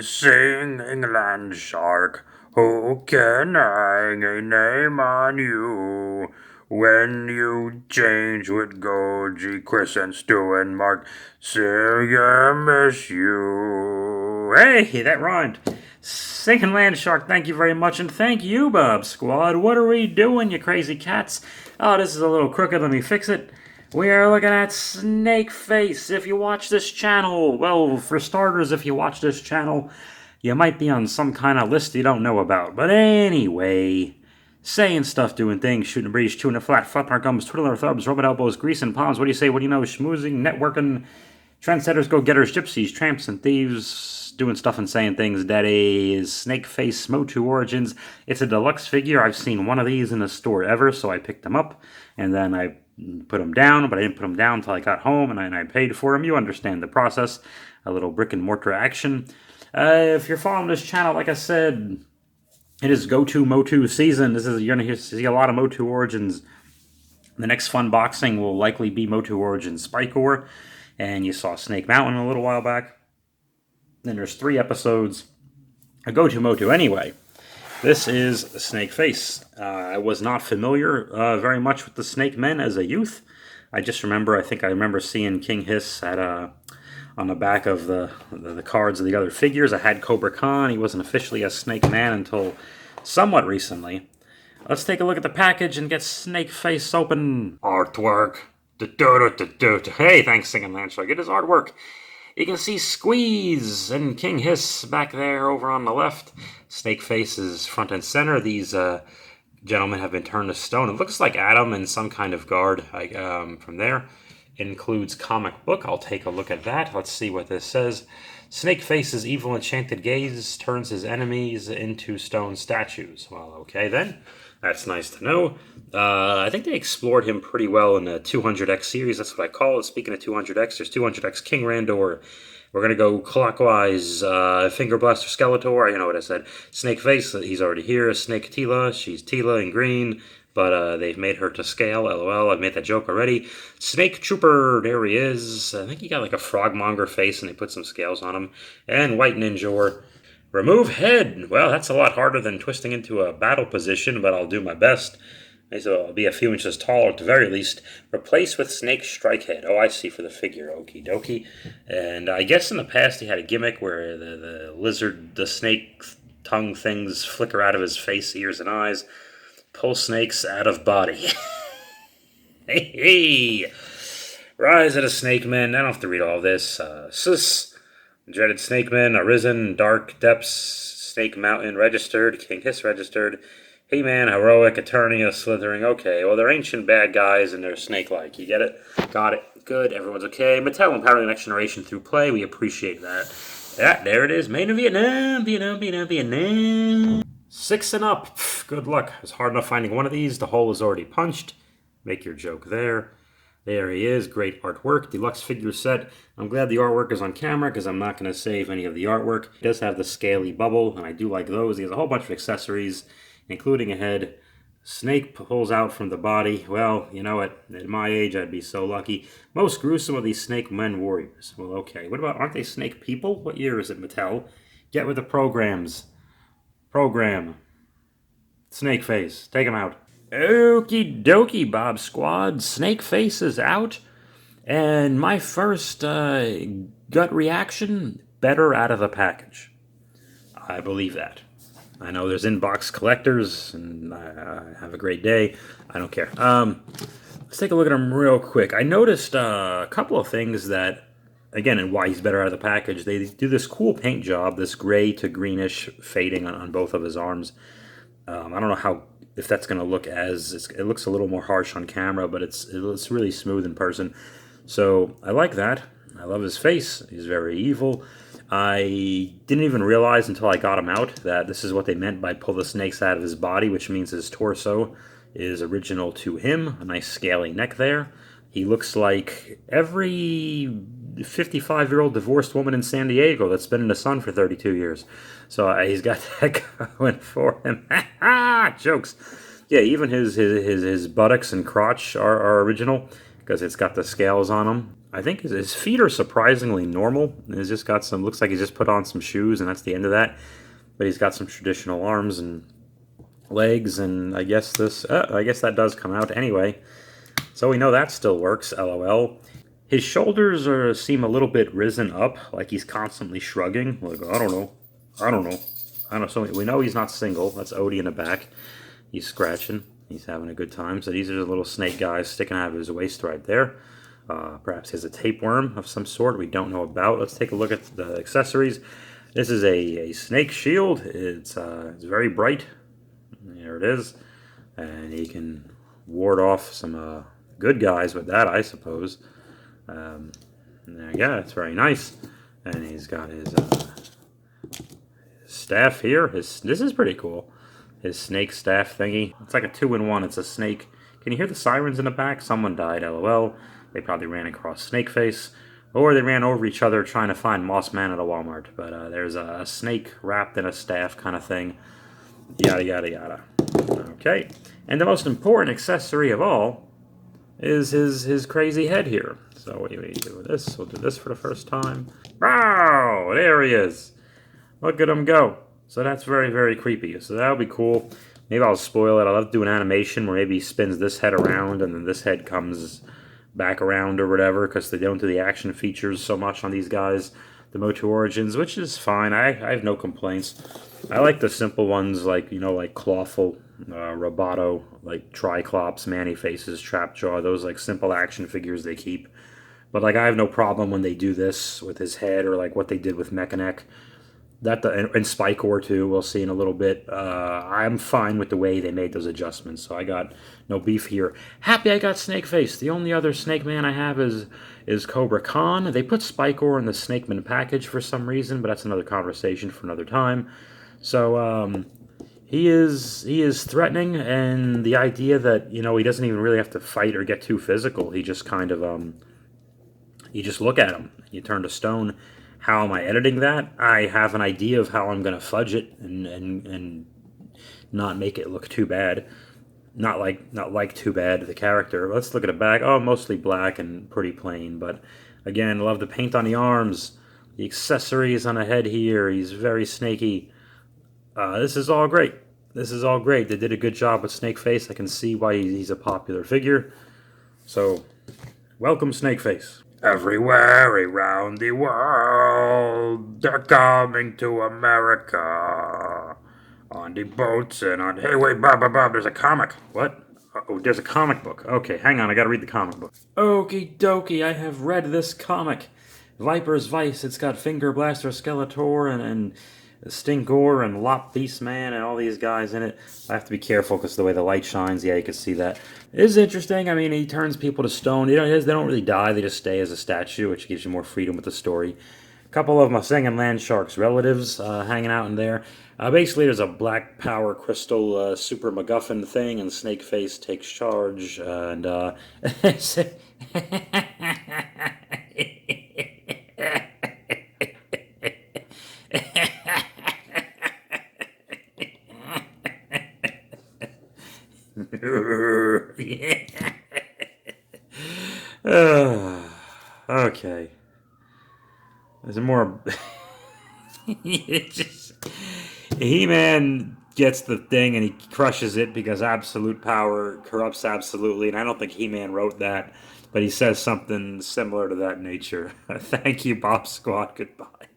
singing Landshark, who can hang a name on you? When you change with Goji, Chris, and Stu and Mark, say I miss you. Hey, that rhymed. Singing Landshark, thank you very much, and thank you, Bob Squad. What are we doing, you crazy cats? Oh, this is a little crooked, let me fix it. We are looking at Snakeface. If you watch this channel, well, for starters, if you watch this channel, you might be on some kind of list you don't know about. But anyway, saying stuff, doing things, shooting a breeze, chewing a flat, flapping our gums, twiddling our thumbs, rubbing elbows, greasing palms. What do you say? What do you know? Schmoozing, networking, trendsetters, go-getters, gypsies, tramps, and thieves, doing stuff and saying things. That is Snakeface MOTU Origins. It's a deluxe figure. I've seen one of these in a store ever, so I picked them up, and then I put them down, but I didn't put them down until I got home, and I paid for them. You understand the process. A little brick and mortar action. If you're following this channel, like I said, it is go-to MOTU season. You're going to see a lot of MOTU Origins. The next FUNBOXING will likely be MOTU Origins Spikor, and you saw Snake Mountain a little while back. Then there's 3 episodes. A go-to MOTU anyway. This is Snakeface. I was not familiar very much with the Snake Men as a youth. I think I remember seeing King Hiss on the back of the cards of the other figures. I had Cobra Khan. He wasn't officially a Snake Man until somewhat recently. Let's take a look at the package and get Snakeface open. Artwork. Hey, thanks, Singing Landshark. It is artwork. You can see Squeeze and King Hiss back there over on the left. Snakeface is front and center. These gentlemen have been turned to stone. It looks like Adam and some kind of guard from there. It includes comic book. I'll take a look at that. Let's see what this says. Snakeface's evil enchanted gaze turns his enemies into stone statues. Well, okay then. That's nice to know. I think they explored him pretty well in the 200X series. That's what I call it. Speaking of 200X, there's 200X King Randor. We're going to go clockwise. Finger Blaster Skeletor. You know what I said. Snakeface, he's already here. Snake Tila. She's Tila in green. But they've made her to scale. LOL. I've made that joke already. Snake Trooper. There he is. I think he got like a frogmonger face and they put some scales on him. And White Ninja. Remove head. Well, that's a lot harder than twisting into a battle position, but I'll do my best. So I'll be a few inches taller at the very least. Replace with Snake Strike Head. Oh, I see, for the figure. Okie dokie. And I guess in the past he had a gimmick where the lizard, the snake tongue things flicker out of his face, ears, and eyes. Pull snakes out of body. Hey! Rise of the Snake Men. I don't have to read all this. Dreaded Snake Men, Arisen, Dark Depths, Snake Mountain registered, King Hiss registered, He-Man, Heroic, Eternia, Slithering. Okay, well, they're ancient bad guys and they're snake-like. You get it? Got it. Good. Everyone's okay. Mattel empowering the next generation through play. We appreciate that. Yeah, there it is. Made in Vietnam. 6 and up. Good luck. It's hard enough finding one of these. The hole is already punched. Make your joke there. There he is. Great artwork. Deluxe figure set. I'm glad the artwork is on camera because I'm not going to save any of the artwork. It does have the scaly bubble, and I do like those. He has a whole bunch of accessories, including a head. Snake pulls out from the body. Well, you know what? At my age, I'd be so lucky. Most gruesome of these Snake Men warriors. Well, okay. What about, aren't they snake people? What year is it, Mattel? Get with the programs. Program. Snakeface. Take him out. Okie dokie, Bob Squad. Snakeface is out. And my first gut reaction, better out of the package. I believe that. I know there's inbox collectors, and have a great day. I don't care. Let's take a look at him real quick. I noticed a couple of things that, again, and why he's better out of the package. They do this cool paint job, this gray to greenish fading on both of his arms. I don't know if that's going to look it looks a little more harsh on camera, but it's really smooth in person. So I like that. I love his face. He's very evil. I didn't even realize until I got him out that this is what they meant by pull the snakes out of his body, which means his torso is original to him. A nice scaly neck there. He looks like every 55-year-old divorced woman in San Diego that's been in the sun for 32 years. So he's got that going for him. Jokes. Yeah, even his buttocks and crotch are original because it's got the scales on them. I think his feet are surprisingly normal. He's just got some, looks like he's just put on some shoes, and that's the end of that. But he's got some traditional arms and legs, and I guess I guess that does come out anyway. So we know that still works, lol. His shoulders seem a little bit risen up, like he's constantly shrugging. Like, I don't know. I don't know. I don't know. So we know he's not single. That's Odie in the back. He's scratching. He's having a good time. So these are the little snake guys sticking out of his waist right there. Perhaps he has a tapeworm of some sort we don't know about. Let's take a look at the accessories. This is a snake shield. It's very bright. There it is. And he can ward off some good guys with that, I suppose. Yeah, it's very nice. And he's got his staff here. This is pretty cool. His snake staff thingy. It's like a 2-in-1. It's a snake. Can you hear the sirens in the back? Someone died, lol. They probably ran across Snakeface. Or they ran over each other trying to find Moss Man at a Walmart. But there's a snake wrapped in a staff kind of thing. Yada, yada, yada. Okay. And the most important accessory of all is his crazy head here. So what do we do with this? We'll do this for the first time. Wow! There he is. Look at him go. So that's very, very creepy. So that'll be cool. Maybe I'll spoil it. I'll have to do an animation where maybe he spins this head around and then this head comes back around or whatever, because they don't do the action features so much on these guys, the MOTU Origins, which is fine. I have no complaints. I like the simple ones like, like Clawful, Roboto, like Triclops, Manifaces, Trapjaw, those like simple action figures they keep. But like I have no problem when they do this with his head, or like what they did with Mechaneck. And Spikor too, we'll see in a little bit. I'm fine with the way they made those adjustments, so I got no beef here. Happy I got Snakeface. The only other Snake Man I have is Cobra Khan. They put Spikor in the Snakeman package for some reason, but that's another conversation for another time. So he is threatening, and the idea that he doesn't even really have to fight or get too physical. He just kind of you just look at him, you turn to stone. How am I editing that? I have an idea of how I'm going to fudge it and not make it look too bad. Not like too bad the character. Let's look at the back. Oh, mostly black and pretty plain. But again, love the paint on the arms. The accessories on the head here. He's very snaky. This is all great. This is all great. They did a good job with Snakeface. I can see why he's a popular figure. So, welcome Snakeface. Everywhere around the world, they're coming to America. On the boats and on... Hey, wait, Bob, there's a comic. What? Oh, there's a comic book. Okay, hang on, I gotta read the comic book. Okie dokie, I have read this comic. Viper's Vice, it's got Finger Blaster, Skeletor, and Stinkor, and Lop Beastman, and all these guys in it. I have to be careful because the way the light shines, yeah, you can see that. It is interesting. I mean, he turns people to stone. They don't really die, they just stay as a statue, which gives you more freedom with the story. A couple of my singing Landshark's relatives hanging out in there. Basically, there's a black power crystal super MacGuffin thing, and Snakeface takes charge, and okay. There's more. He-Man gets the thing and he crushes it because absolute power corrupts absolutely, and I don't think He-Man wrote that, but he says something similar to that nature. Thank you, Bob Squad. Goodbye.